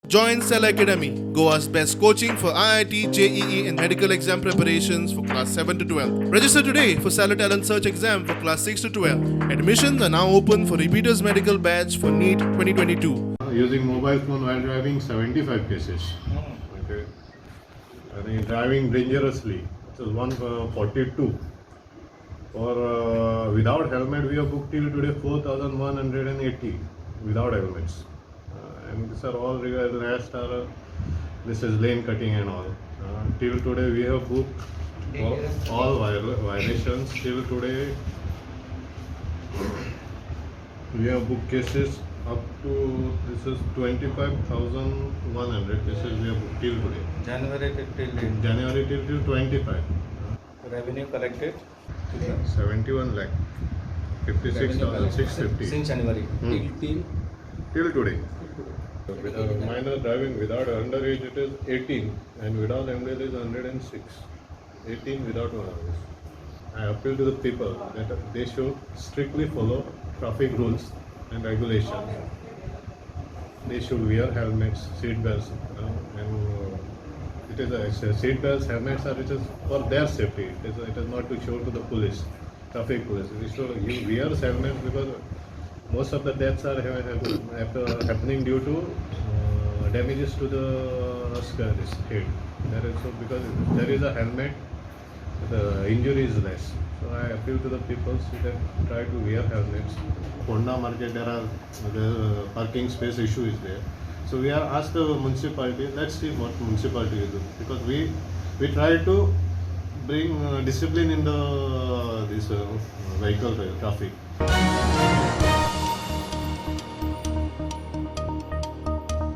Join Cell Academy, Goa's best coaching for IIT, JEE, and medical exam preparations for class 7 to 12. Register today for Cell Talent Search exam for class 6 to 12. Admissions are now open for repeaters medical batch for NEET 2022. Using mobile phone while driving, 75 cases. Okay. And driving dangerously, it is 142. For without helmet, we have booked till today 4,180 without helmets. And these are all regarding rest are this is lane cutting and all. Till today we have booked all violations. Till today we have booked cases up to this is 25,100 cases we have booked till today. January till 25. Revenue collected 71 lakh 56,650 since January till today. With a minor driving without underage it is 18 and without MDL is 106. 18 without underage. I appeal to the people that they should strictly follow traffic rules and regulations. They should wear helmets, seat belts, and it is a seat belts, helmets are it is for their safety. It is not to show to the police, traffic police. It is to you wear helmets because most of the deaths are happening due to damages to the head. There is so because there is a helmet, the injury is less. So I appeal to the people that try to wear helmets. Honda market there are the parking space issue is there. So we are asked the municipality. Let's see what municipality will do because we try to bring discipline in the this vehicle traffic.